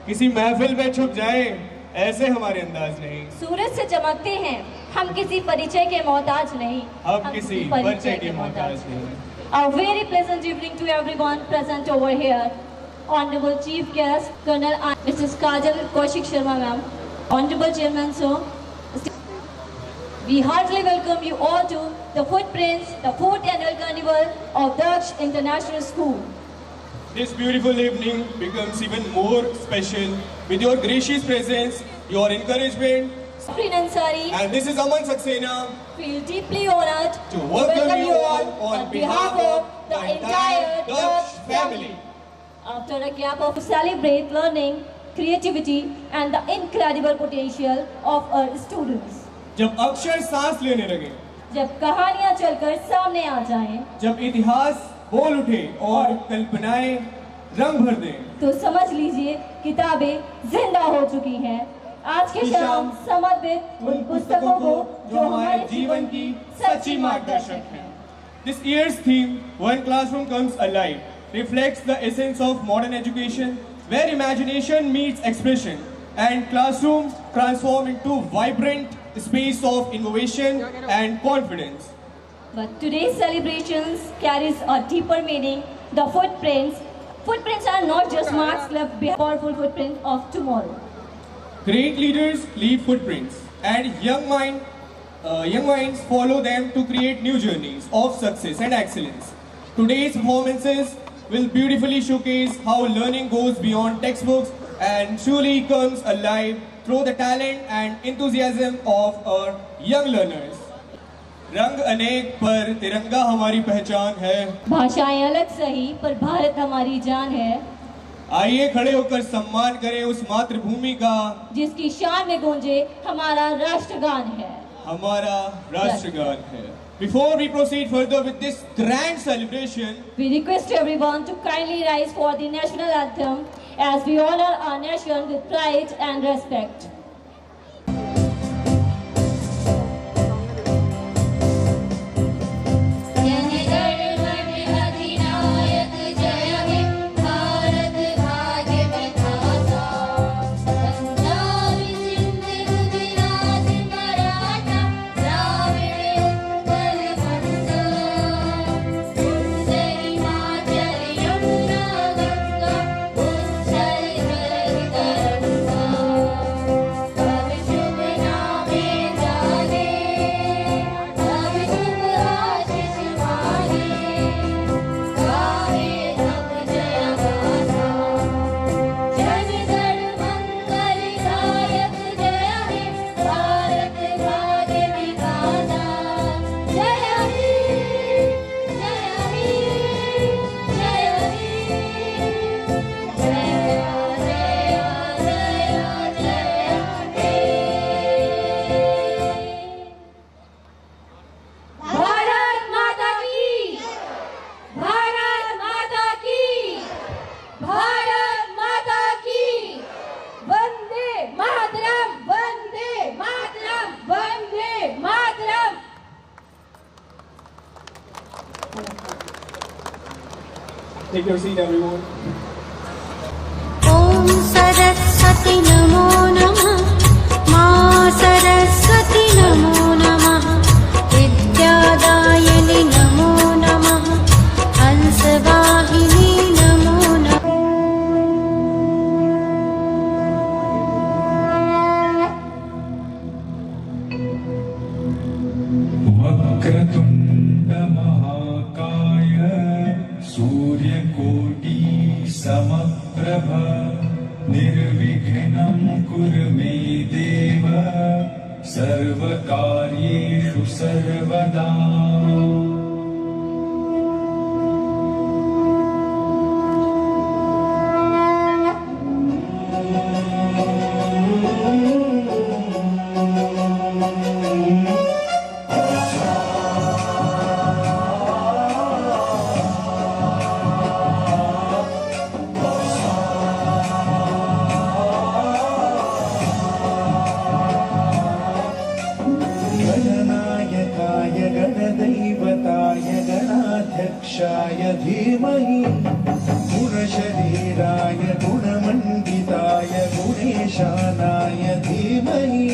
किसी महफिल में छुप जाए ऐसे हमारे अंदाज नहीं। सूरज से चमकते हैं, हम किसी परिचय के मोहताज नहीं। हम किसी परिचय के मोहताज नहीं। A very pleasant evening to everyone present over here. Honorable Chief Guest, Colonel Mrs. Kajal Kaushik Sharma ma'am, Honorable Chairman sir, we heartily welcome you all to the Footprints, the 4th Annual Carnival of Daksh International School. This beautiful evening becomes even more special with your gracious presence, your encouragement. Sprin Ansari, And this is Aman Saxena feel deeply honored to welcome you all on behalf of the entire Daksh family. After a gap of celebrate learning, creativity and the incredible potential of our students. जब अक्षर सांस लेने लगे, जब कहानियां चलकर सामने आ जाएं, जब इतिहास बोल उठे और कल्पनाएं रंग भर दें, तो समझ लीजिए किताबें जिंदा हो चुकी हैं। आज के शाम समर्पित उन पुस्तकों को जो हमारे जीवन की सच्ची मार्गदर्शक हैं। This year's theme, One Classroom Comes Alive, reflects the essence of modern education, where imagination meets expression and classrooms transform into vibrant space of innovation and confidence. But today's celebrations carries a deeper meaning. The footprints are not just marks left behind, powerful footprints of tomorrow. Great leaders leave footprints, and young minds follow them to create new journeys of success and excellence. Today's performances will beautifully showcase how learning goes beyond textbooks and truly comes alive through the talent and enthusiasm of our young learners. रंग अनेक पर तिरंगा हमारी पहचान है। भाषाएं अलग सही पर भारत हमारी जान है। आइए खड़े होकर सम्मान करें उस मातृभूमि का जिसकी शान में गूंजे हमारा राष्ट्रगान है। हमारा राष्ट्रगान है। Before we proceed further with this grand celebration, we request everyone to kindly rise for the national anthem as we honor our nation with pride and respect. Take your seat, everyone. Om Saraswati Namo Namah Ma Saraswati Namo Namah Vidyadayani Namo Namah Hansavahini Namo Namah वक्रतुण्ड महाकाय सूर्यकोटि समप्रभ निर्विघ्नं कुरु मे देव सर्वकार्येषु सर्वदा। धीमहि गुणशरीराय गुणमण्डिताय गजेशानाय धीमहि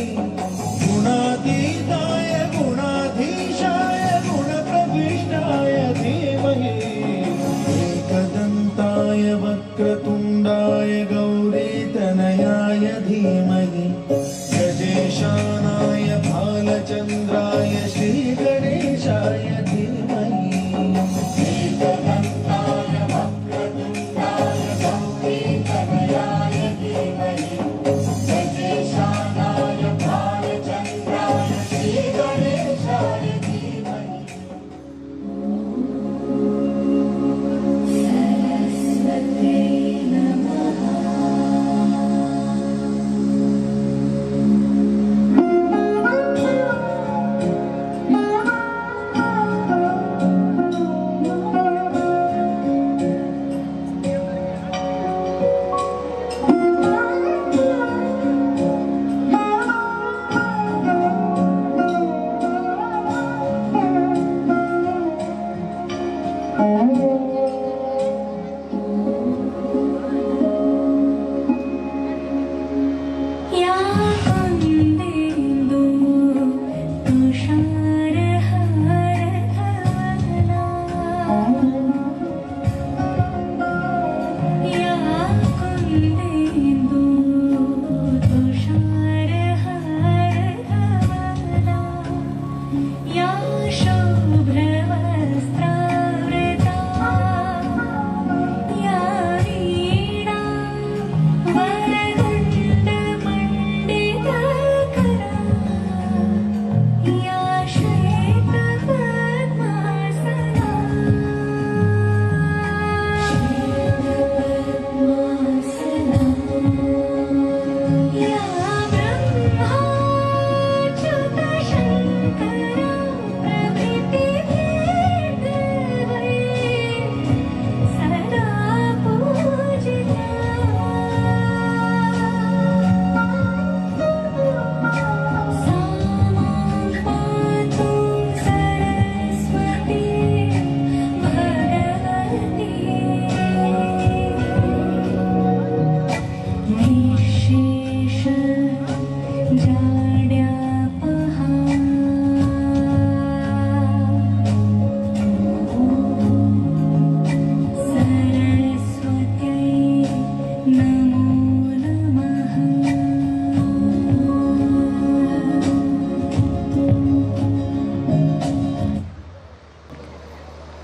गुणातीताय गुणाधीशाय गुणप्रविष्टाय धीमहि एकदन्ताय वक्रतुण्डाय गौरीतनयाय धीमहि गजेशानाय भालचन्द्राय श्रीगणेशाय धीमहि एकदन्ताय वक्रतुण्डाय गौरीतनयाय धीमहि गजेशानाय भालचन्द्राय श्रीगणेशाय धीमहि या कुन्देन्दु तुषारहारधवला या कुन्देन्दु तुषारहारधवला या शुभ्रवस्त्रावृता या वीणा वरदण्डमण्डितकरा या श्वेतपद्मासना या ब्रह्माच्युतशङ्करा प्रभृतिभेदवै सदा पूजिता सा मां पातु सरस्वती भगवती निःशेष जाड्यापहा सरस्वत्यै नमो नमः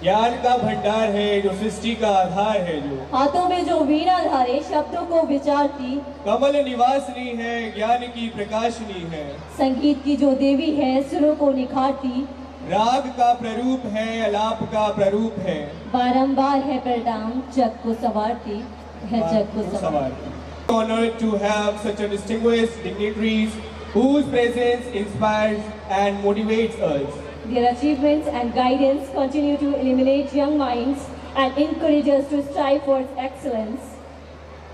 ज्ञान का भंडार है जो सृष्टि का आधार है जो हाथों में जो वीणा धारे शब्दों को विचारती, कमल निवासिनी है ज्ञान की प्रकाशनी है। संगीत की जो देवी है सुरों को निखारती, राग का प्ररूप है अलाप का प्ररूप है। बारंबार है प्रणाम जग को संवारती है जग को संवारती। Honored to have such a distinguished dignitaries whose presence inspires and motivates us. Their achievements and guidance continue to illuminate young minds and encourage us to strive for excellence.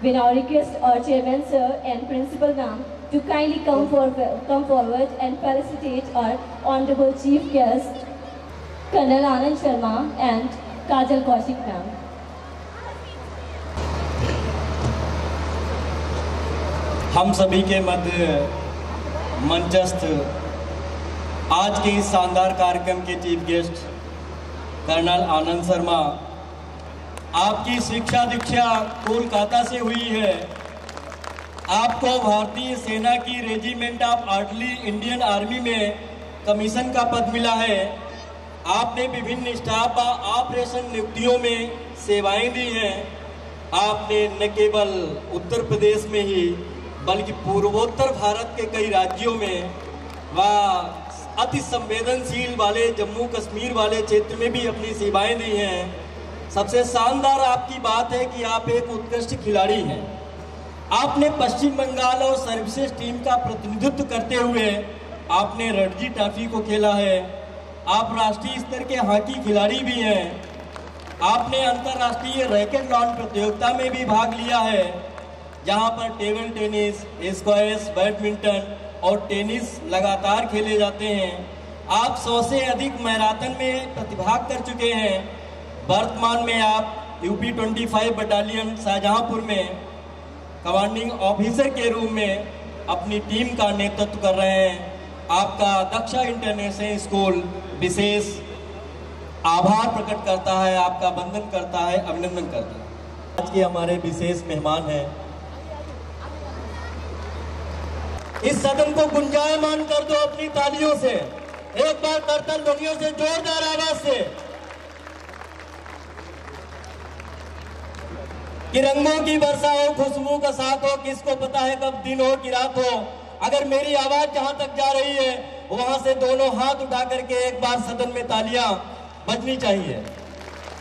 We now request our chairman sir and principal ma'am to kindly come forward and felicitate our honorable chief guest Colonel Anand Sharma and Kajal Kaushik ma'am. हम सभी के मध्य मंचस्थ आज के इस शानदार कार्यक्रम के chief guest colonel Anand Sharma, आपकी शिक्षा दीक्षा कोलकाता से हुई है। आपको भारतीय सेना की regiment of artillery Indian army में कमीशन का पद मिला है। आपने विभिन्न स्टाफ व ऑपरेशन नियुक्तियों में सेवाएं दी हैं। आपने न केवल उत्तर प्रदेश में ही बल्कि पूर्वोत्तर भारत के कई राज्यों में व अति संवेदनशील वाले जम्मू कश्मीर वाले क्षेत्र में भी अपनी सेवाएं दी हैं। सबसे शानदार आपकी बात है कि आप एक उत्कृष्ट खिलाड़ी हैं। आपने पश्चिम बंगाल और सर्विसेज टीम का प्रतिनिधित्व करते हुए आपने रणजी ट्रॉफी को खेला है। आप राष्ट्रीय स्तर के हॉकी खिलाड़ी भी हैं। आपने अंतर्राष्ट्रीय रैकेट लॉन प्रतियोगिता में भी भाग लिया है, जहां पर टेबल टेनिस, स्क्वैश, बैडमिंटन और टेनिस लगातार खेले जाते हैं। आप 100 से अधिक मैराथन में प्रतिभाग कर चुके हैं। वर्तमान में आप यूपी 25 बटालियन शाहजहांपुर में कमांडिंग ऑफिसर के रूप में अपनी टीम का नेतृत्व कर रहे हैं। आपका दक्षा इंटरनेशनल स्कूल विशेष आभार प्रकट करता है, आपका वंदन करता है, अभिनंदन करता है। आज के हमारे विशेष मेहमान हैं। इस सदन को गुंजायमान कर दो अपनी तालियों से, एक बार करतल ध्वनियों से, जोरदार आवाज से। कि रंगों की वर्षा हो, खुशबू का साथ हो, किसको पता है कब दिन हो कि रात हो। अगर मेरी आवाज जहां तक जा रही है वहां से दोनों हाथ उठा करके एक बार सदन में तालियां बजनी चाहिए।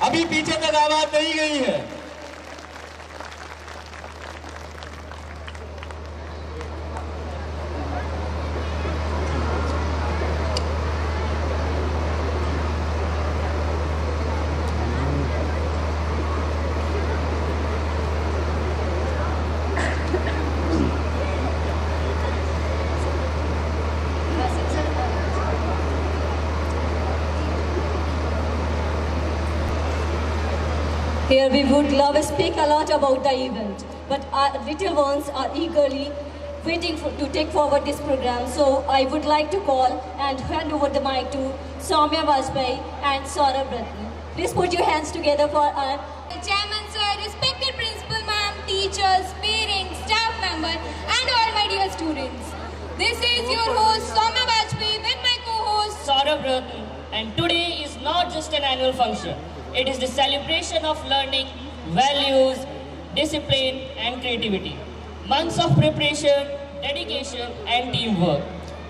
अभी पीछे तक आवाज नहीं गई है। Here we would love to speak a lot about the event, but our little ones are eagerly waiting to take forward this program. So I would like to call and hand over the mic to Soumya Vajpayee and Saurabh Ratne. Please put your hands together for our Chairman sir, respected principal ma'am, teachers, parents, staff member and all my dear students. This is your host Soumya Vajpayee with my co-host Saurabh Ratne, and today is not just an annual function. It is the celebration of learning, values, discipline and creativity. Months of preparation, dedication and teamwork.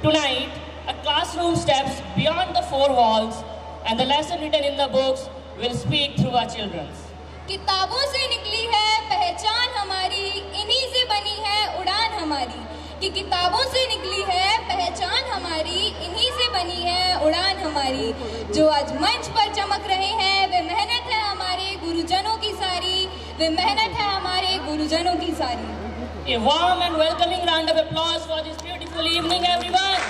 Tonight, a classroom steps beyond the four walls and the lesson written in the books will speak through our children. किताबों से निकली है पहचान हमारी, इन्हीं से बनी है उड़ान हमारी। कि किताबों से निकली है पहचान हमारी, इन्हीं से बनी है उड़ान हमारी। जो आज मंच पर चमक रहे हैं वे मेहनत है हमारे गुरुजनों की सारी, वे मेहनत है हमारे गुरुजनों की सारी। A warm and welcoming round of applause for this beautiful evening, everyone.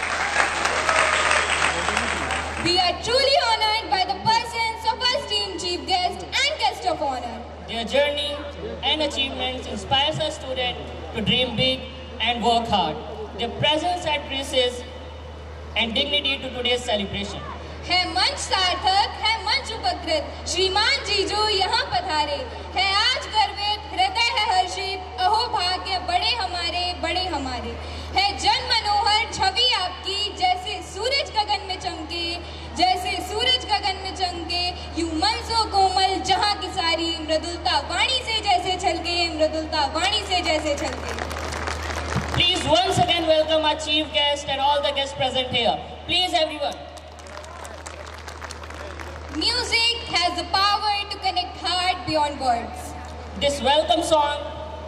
We are truly honored by the presence of our esteemed chief guest and guest of honor. Their journey and achievements inspires our students to dream big and work hard. Their presence adds grace and dignity to today's celebration. है मंच सार्थक, है मंच उपकृत, श्रीमान जी जो यहाँ पधारे। है आज गर्वित, हृदय है हर्षित, अहो भाग्य बड़े हमारे। है जन मनोहर छवि आपकी, जैसे सूरज गगन में चमके, जैसे सूरज गगन में चमके, यूं मन सो कोमल जहाँ की सारी, मृदुलता वाणी से जैसे छलके, मृदुलता वाणी से जैसे छलके। Please once again welcome our chief guest and all the guests present here. Please everyone. Music has the power to connect heart beyond words. This welcome song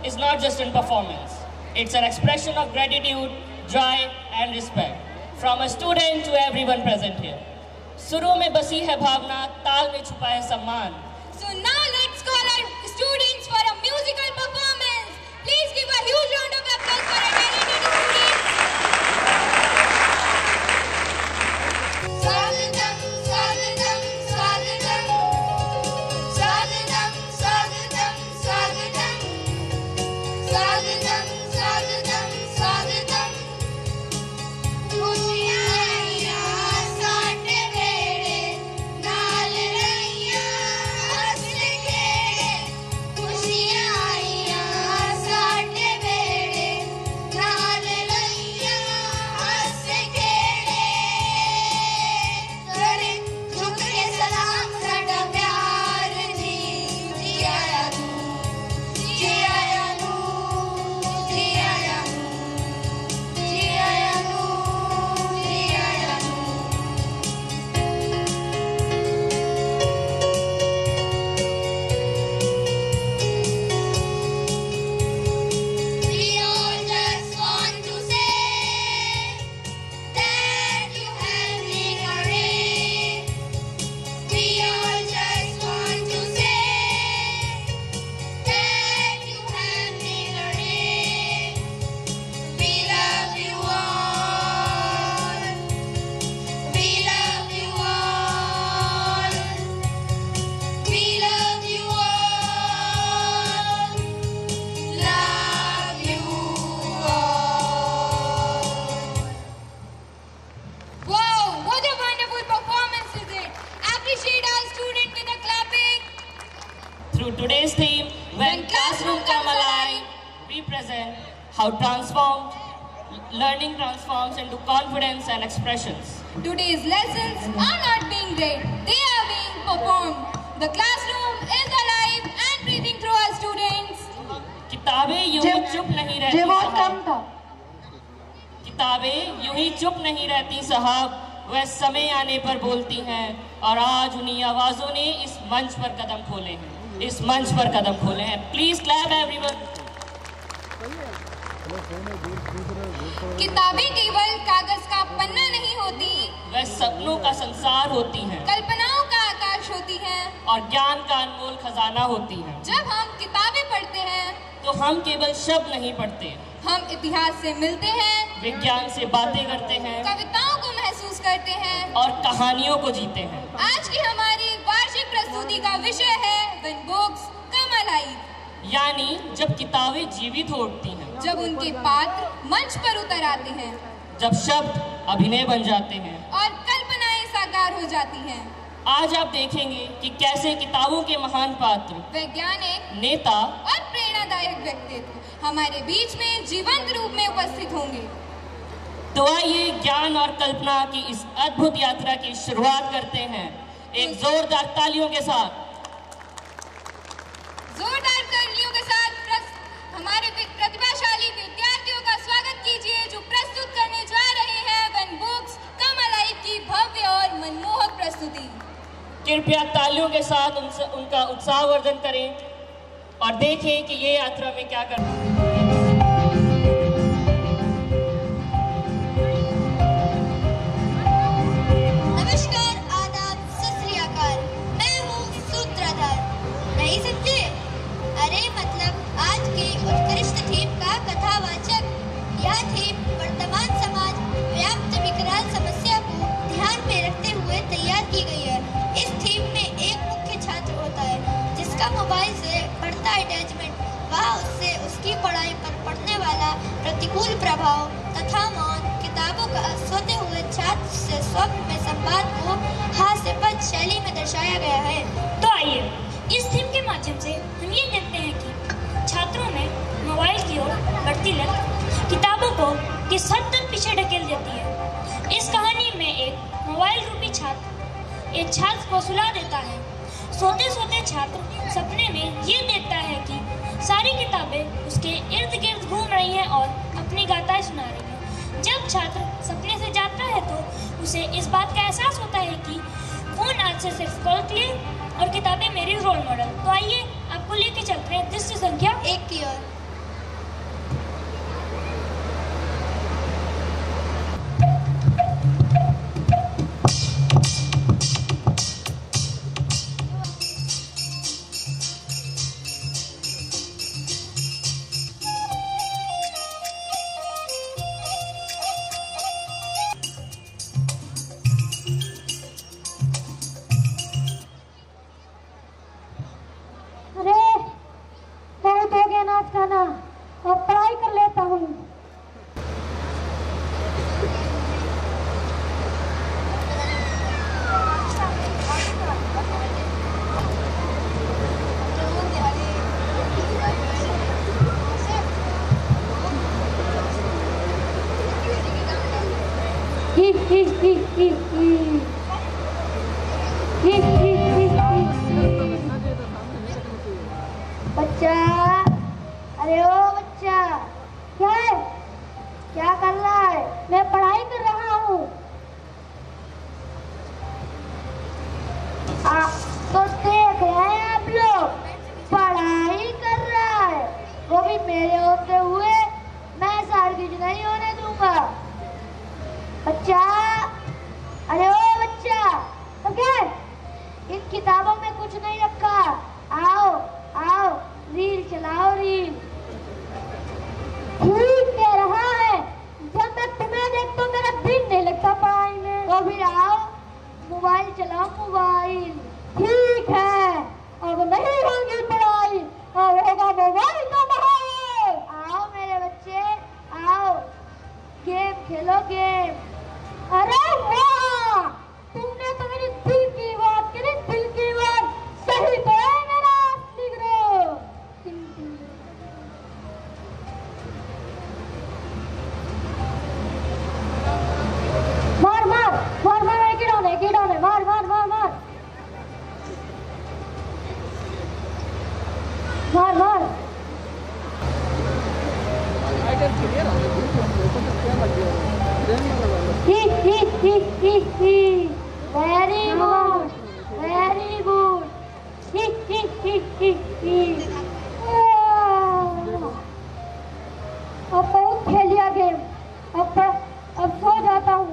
is not just in performance. It's an expression of gratitude, joy and respect from a student to everyone present here. सुरों में बसी है भावना, ताल में छुपा है सम्मान. So now let's call our students for a musical performance. Please give a huge round of applause for our talented students. Swagadam, swagadam, swagadam. Swagadam, swagadam, swagadam. Swagadam, swagadam, swagadam. खुशियाँ साथ मेरे नाल रहियाँ, हंसने how learning transforms into confidence and expressions. Today's lessons are not being read, they are being performed. The classroom is alive and breathing through our students. किताबें यूं ही चुप नहीं रहती साहब। किताबें यूं ही चुप नहीं रहती साहब, वह समय आने पर बोलती हैं। और आज उन्हीं आवाजों ने इस मंच पर कदम खोले हैं, इस मंच पर कदम खोले हैं। Please clap everyone. किताबें केवल कागज का पन्ना नहीं होती, वह सपनों का संसार होती हैं, कल्पनाओं का आकाश होती हैं और ज्ञान का अनमोल खजाना होती हैं। जब हम किताबें पढ़ते हैं तो हम केवल शब्द नहीं पढ़ते, हम इतिहास से मिलते हैं, विज्ञान से बातें करते हैं, कविताओं को महसूस करते हैं और कहानियों को जीते हैं। आज की हमारी वार्षिक प्रस्तुति का विषय है When Books Come Alive, यानी जब किताबें जीवित हो उठती हैं, जब उनके पात्र मंच पर उतर आते हैं, जब शब्द अभिनय बन जाते हैं और कल्पनाएं साकार हो जाती हैं। आज आप देखेंगे कि कैसे किताबों के महान पात्र, वैज्ञानिक, नेता और प्रेरणादायक व्यक्तित्व हमारे बीच में जीवंत रूप में उपस्थित होंगे। तो आइए ज्ञान और कल्पना की इस अद्भुत यात्रा की शुरुआत करते हैं एक जोरदार तालियों के साथ। जोरदार तालियों के साथ हमारे प्रतिभाशाली विद्यार्थियों का स्वागत कीजिए जो प्रस्तुत करने जा रहे हैं When Books Come Alive की भव्य और मनमोहक प्रस्तुति। कृपया तालियों के साथ उनका उत्साहवर्धन करें और देखें कि ये यात्रा में क्या करना है। नमस्कार, आदाब, सत श्री अकाल। मैं हूँ सूत्रधार। नहीं समझे? अरे मतलब आज के उत्कृष्ट थीम का कथावाचक। यह थीम वर्तमान समाज व्याप्त विकराल समस्या को ध्यान में रखते हुए तैयार की गई है। इस थीम में एक मुख्य छात्र होता है जिसका मोबाइल से बढ़ता अटैचमेंट व उससे उसकी पढ़ाई पर पड़ने वाला प्रतिकूल प्रभाव तथा मौन किताबों का सोते हुए छात्र से स्वप्न में संवाद को हास्यपद शैली में दर्शाया गया है। तो आइए इस थीम के माध्यम से हम ये देखते हैं कि छात्रों में मोबाइल की ओर बढ़ती लत किताबों को किस हद तक पीछे ढकेल देती है। इस कहानी में एक मोबाइल रूपी छात्र एक छात्र को सुला देता है। सोते सोते छात्र सपने में ये देखता है कि सारी किताबें उसके इर्द गिर्द घूम रही हैं और अपनी गाथाएं सुना रही हैं। जब छात्र सपने से जागता है तो उसे इस बात का एहसास होता है कि फोन आज से सिर्फ कॉल के लिए और किताबें मेरी रोल मॉडल। तो आइए आपको लेके चलते हैं दृश्य संख्या 1 की ओर। और पढ़ाई कर लेता हूँ। बच्चा, अरे ओ बच्चा, क्या है? क्या कर रहा है? मैं पढ़ाई कर रहा हूँ। तो देख रहे हैं आप लोग, पढ़ाई कर रहा है, वो भी मेरे होते हुए। मैं सार्गिज नहीं होने दूंगा। बच्चा, अरे ओ बच्चा, तो क्या? इन किताबों में कुछ नहीं रखा। आओ आओ, रील चलाओ, रील। ठीक कह रहा है, जब मैं तुम्हें देखता हूँ मेरा दिल नहीं लगता पढ़ाई में। तो फिर आओ, मोबाइल चलाओ, मोबाइल। ठीक है, अब नहीं होगी पढ़ाई, अब होगा मोबाइल का माहौल। आओ मेरे बच्चे, आओ, गेम खेलो, गेम। अरे वाह, तुमने तो मेरी दिल की बात करी, दिल की बात। सही तो है मेरा असली ग्रोह। Very good. Very good. अब बहुत खेल लिया गेम, अब सो जाता हूँ।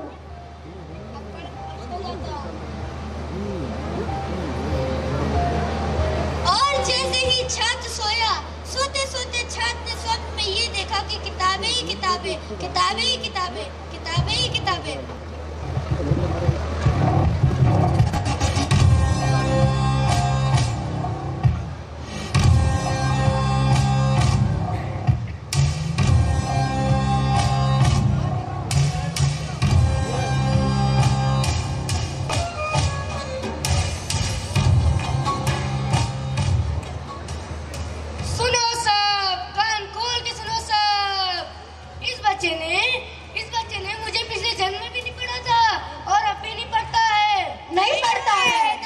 और जैसे ही छात्र सोया, सोते सोते छात्र ने स्वप्न में ये देखा कि किताबें ही किताबें, किताबें ही किताबें, किताबें ही किताबें। सुनो सब, कान खोल के सुनो सब। इस बच्चे ने मुझे पिछले जन्म में भी नहीं पढ़ा था और अब भी नहीं पढ़ता है। नहीं पढ़ता है।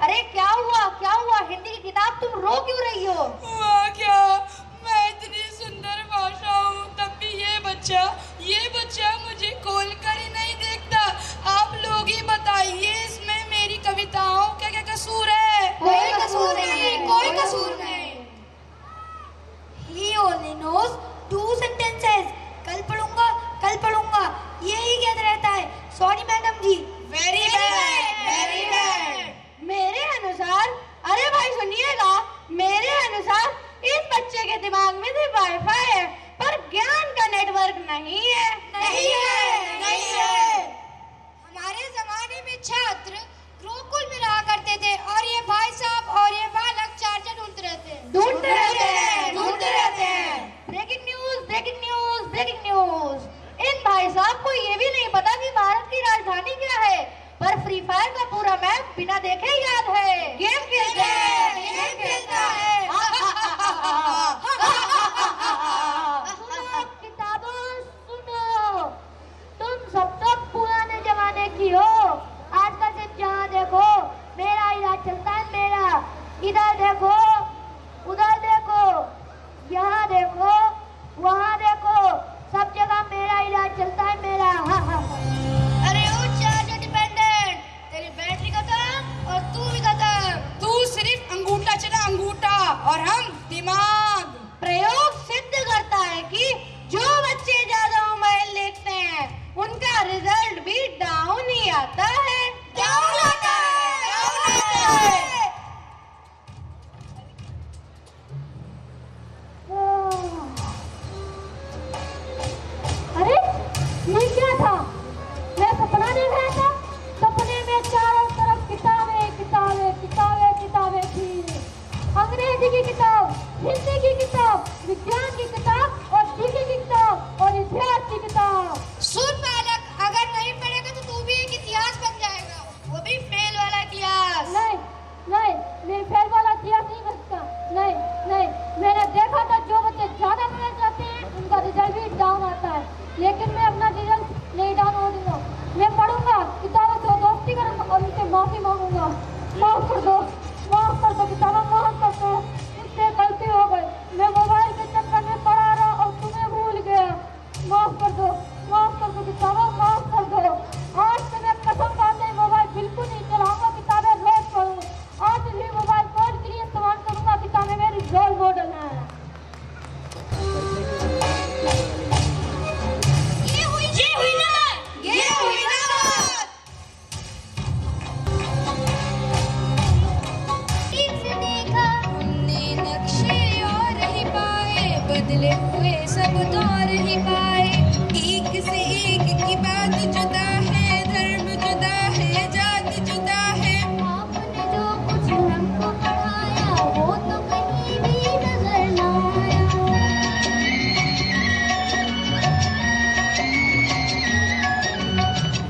अरे क्या हुआ? हिंदी की किताब तुम रो क्यों रही हो? हुआ क्या, मैं इतनी सुंदर भाषा हूँ, तब भी ये बच्चा मुझे खोल कर ही नहीं देखता। आप लोग ही बताइए, इसमें मेरी कविताओं का क्या कसूर है? कोई कसूर नहीं। He only knows 2 sentences. कल पढ़ूंगा, यही कहता रहता है। Sorry madam ji. Very bad. मेरे अनुसार, अरे भाई सुनिएगा, मेरे अनुसार इस बच्चे के दिमाग में सिर्फ वाईफाई है, पर ज्ञान का नेटवर्क नहीं है। हमारे जमाने में छात्र गुरुकुल में रहा करते थे और ये भाई साहब और ये बालक चार्जर ढूंढते रहते हैं। Breaking news. इन भाई साहब को ये भी नहीं पता कि भारत की राजधानी क्या है, पर फ्री फायर का पूरा मैप बिना देखे ही याद है। गेम खेलता है। सुनो किताबों, सुनो, तुम सब तो पुराने जमाने की हो। आजकल से जहाँ देखो मेरा इलाज चलता है, मेरा। इधर देखो, उधर देखो, यहाँ देखो, वहाँ देखो, सब जगह मेरा इलाज चलता है, मेरा। अरे ओ चार्जर डिपेंडेंट, तेरी बैटरी खत्म और तू भी खत्म। तू सिर्फ अंगूठा चला, अंगूठा, और हम दिमाग। प्रयोग सिद्ध करता है कि जो बच्चे ज्यादा मोबाइल देखते हैं उनका रिजल्ट भी डाउन ही आता है। अरे ये क्या था? मैं सपना देख रहा था। सपने में चारों तरफ किताबें थी। अंग्रेजी की किताब, हिंदी की किताब, विज्ञान की किताब और जीके की किताब और इतिहास की किताब। सुन बालक, अगर नहीं पढ़ेगा तो तू भी एक इतिहास बन जाएगा, वो भी फेल वाला इतिहास। नहीं, मैं फेल वाला इतिहास नहीं कर सकता। नहीं, मैंने देखा था जो बच्चे ज्यादा पढ़ना चाहते हैं उनका रिजल्ट भी डाउन आता है, लेकिन मैं अपना रिजल्ट नहीं डाउन हो दूंगा। मैं पढ़ूंगा, किताबों से दोस्ती करूंगा और उनसे माफी मांगूंगा। माफ कर दो किताबों, माफ कर दो, मुझसे गलती हो गई। मैं मोबाइल के चक्कर में पढ़ा रहा और तुम्हें भूल गया। माफ कर दो किताबों, माफ कर दो। आज से मैं कसम खाते मोबाइल बिल्कुल नहीं चलाऊंगा, किताबें रोज पढ़ूंगा। आज भी मोबाइल फोन के लिए इस्तेमाल करूंगा, किताबें मेरी रोल मॉडल है। ये हुई ना बात। देखा हमने नक्शे और ही पाए, बदले हुए सब दौर ही पाए। एक से एक की बात जुदा है, धर्म जुदा है, जात जुदा है। आपने जो कुछ हमको पढ़ाया वो तो कहीं भी नजर ना आया।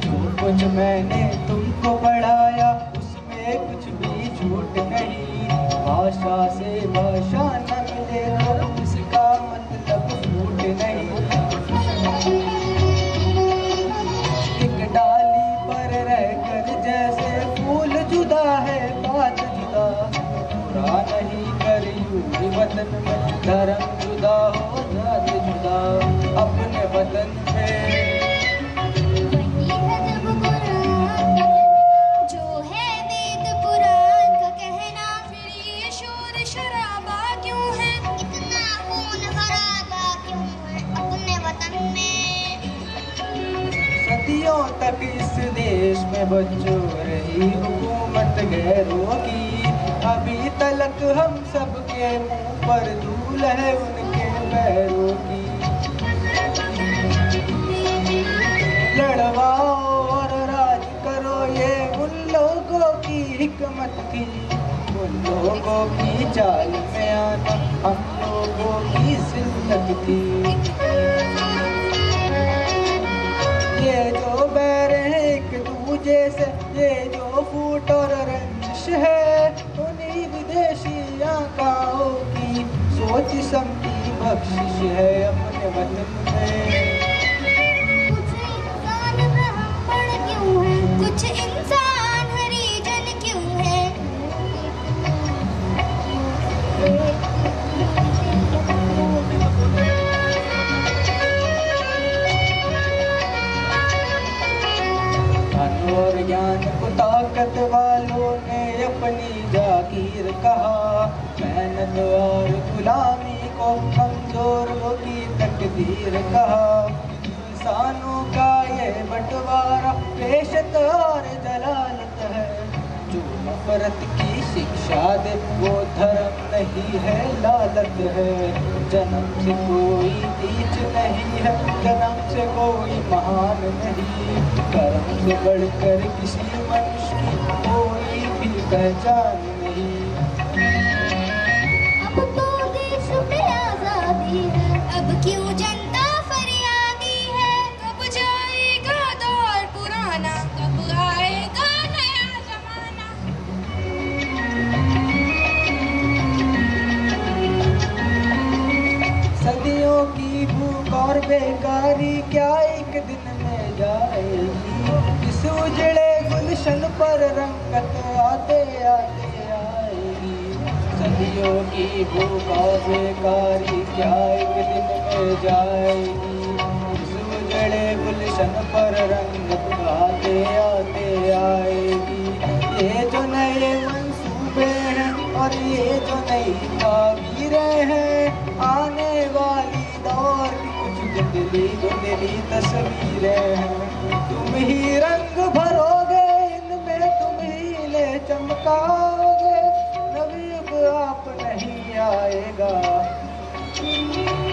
जो कुछ मैंने तुमको पढ़ाया उसमें कुछ भी झूठ नहीं। भाषा से भाषा न मिले तो इसका मतलब झूठ नहीं। एक डाली पर रहकर जैसे फूल जुदा है बात जुदा, बुरा नहीं कर यूं वतन में धर्म जुदा हो जात जुदा अपने वतन में। जो है वेद पुराण का कहना, फिर ये शोर शराबा क्यों है, इतना खून खराबा क्यों है अपने वतन में। सदियों तक इस देश में बच्चों रही हुकूमत गैरों की, अभी तलक हम सबके मुंह पर धूल है उनके पैरों की। लड़वाओ और राज करो ये उन लोगों की हिकमत थी, उन लोगों की चाल में आना हम लोगों की जिल्लत थी। ये जो बैर है एक दूजे से, ये जो फूट और रंजिश है, उन्हीं विदेशी आकाओं की सोच समझी बख्शिश है अपने वतन में। कुछ इंसान हरिजन क्यों है, धन और ज्ञान को ताकत वालों ने अपनी जागीर कहा, मेहनत और गुलामी को कमजोरों की तकदीर कहा। इंसानों का ये बंटवारा पेशत और जलालत है, जो नफरत की शिक्षा दे वो धर्म नहीं है लालत है। जन्म से कोई नीच नहीं है, जन्म से कोई महान नहीं, कर्म से बढ़कर किसी मनुष्य की कोई भी पहचान नहीं। अब तो देश में आजादी है, अब क्यों जनता फरियादी है, कब जाएगा दौर पुराना, कब आएगा नया जमाना। सदियों की भूख और बेकारी क्या एक दिन में जाएगी, इस उजड़े गुलशन पर रंगत आते आते आएगी। सदियों की भूख और बेकारी क्या एक दिन में जाएगी, इस उजड़े गुलशन पर रंगत आते आते आएगी। ये जो नए मंसूबे हैं और ये जो नई ताबीरें हैं, आने वाली दौर की कुछ धुंधली धुंधली तस्वीरें हैं। तुम ही रंग भरोगे इनमें, तुम ही ले चमकाओगे, नवी युग आप नहीं आएगा,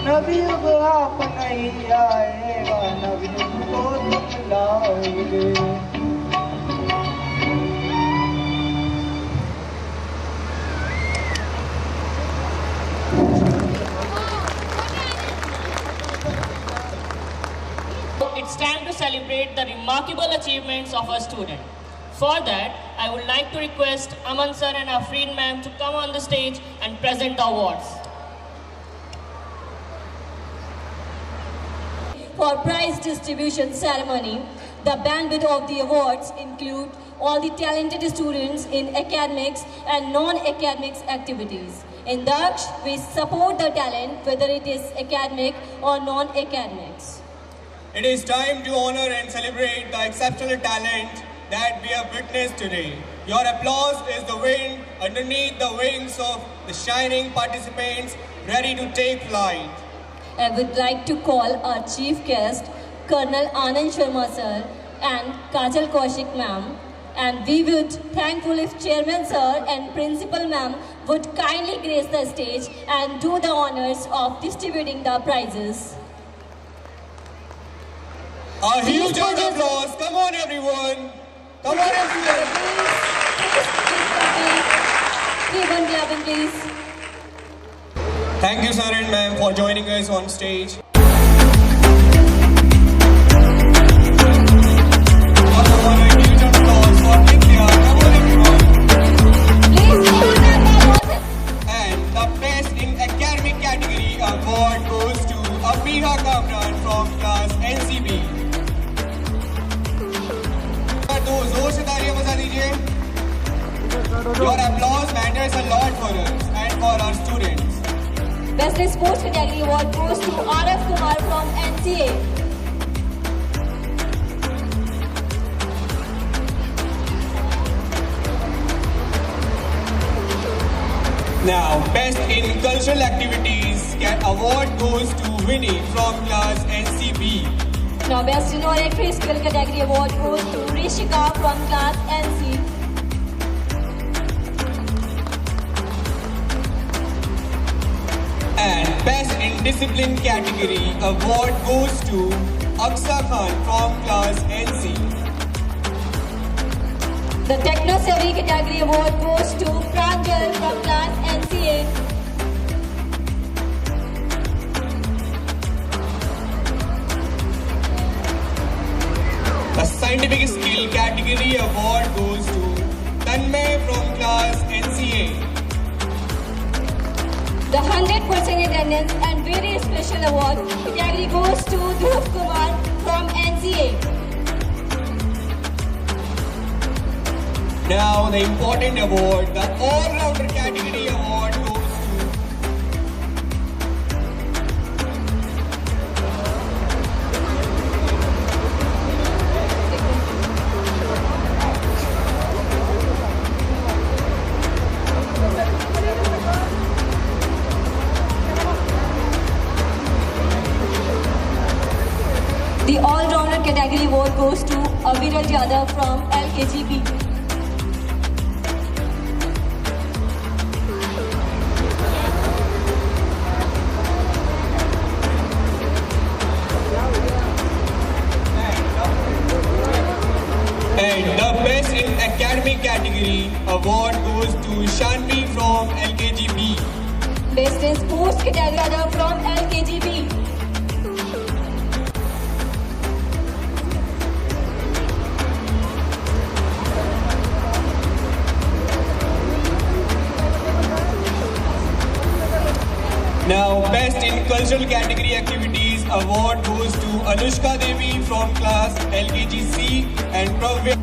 नवी युग आप नहीं आएगा, नवी युग को तुम लाओगे। It's time to celebrate the remarkable achievements of our student. For that, I would like to request Aman sir and Afreen ma'am to come on the stage and present the awards. For prize distribution ceremony, the bandwidth of the awards include all the talented students in academics and non-academics activities. In Daksh, we support the talent whether it is academic or non-academics. It is time to honor and celebrate the exceptional talent that we have witnessed today. Your applause is the wind underneath the wings of the shining participants ready to take flight. I would like to call our chief guest, Colonel Anand Sharma sir and Kajal Kaushik ma'am, and we would thankful if Chairman sir and Principal ma'am would kindly grace the stage and do the honors of distributing the prizes. A huge round of applause. Come on, everyone. Come on, everyone. Everyone clapping, please. Thank you, sir and ma'am, for joining us on stage. Also, a huge applause for Nitya. Come on, everyone. And the best in academic category award goes to Afiha Kamran from class NCB. तो जोर से तालियां बजा दीजिए. Your applause matters a lot for us and for our students. Best in Sports category award goes to RF Kumar from NCA. Now, Best in Cultural Activities award goes to Winnie from class NCB. Now, Best in Oratory Skill category award goes to Rishika from class NC. And Best in Discipline category award goes to Aksa Khan from class NC. The Techno Savvy category award goes to Pranjal from class NCA. The Scientific Skill category award goes to Tanmay from class NCA. The 100% attendance and very special award category goes to Dhruv Kumar from NCA. Now the important award, the All-Rounder category award goes to The All-Rounder category award goes to Aviral Yadav from LKGB. And the Best in Academic category award goes to Shanvi from LKGB. Best in Sports category from LKGB. Now, Best in Cultural Category Activities award goes to Anushka Devi from class LKGC and Pravya.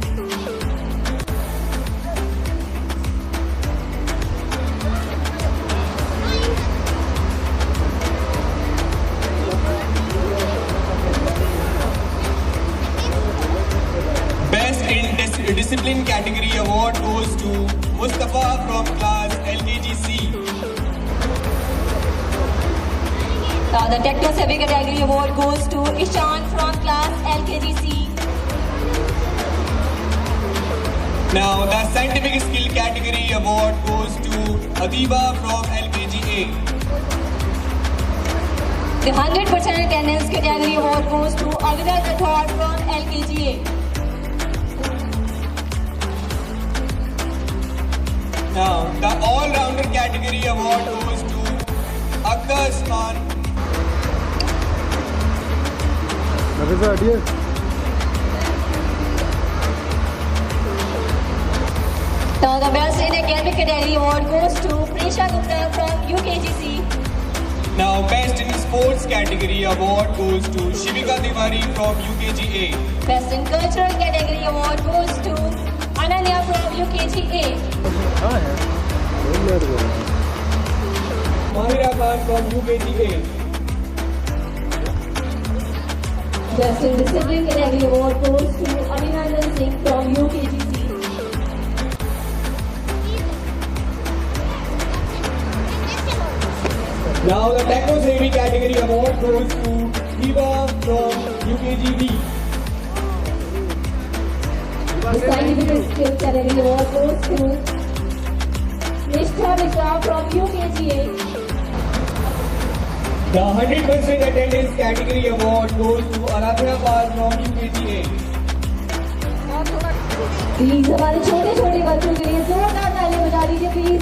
Best in Discipline Category award goes to Mustafa from class LKGC. The Techno Savvy category award goes to Ishan from class LKGC. Now the Scientific Skill category award goes to Adiba from LKGA. The 100% attendance category award goes to Aviral Rathod from LKGA. Now the All-Rounder category award goes to Akas Khan. Now the Best in Academic category award goes to Prisha Gupta from UKGC. Now Best in Sports category award goes to Shivika Tiwari from UKGA. Best in Cultural category award goes to Ananya from UKGA. Mahira Khan from UKGA. Best in Discipline category award goes to Abhinandan Singh from UKGC. Now the Techno Savvy category award goes to Hiba from UKGB. The Scientific Skill category award goes to Nishtha Mishra from UKGA. The 100% attendance category award goes to Aradhya Pal from UKGA. Please हमारे छोटे छोटे बच्चों के लिए जोरदार ताली बजा दीजिए प्लीज।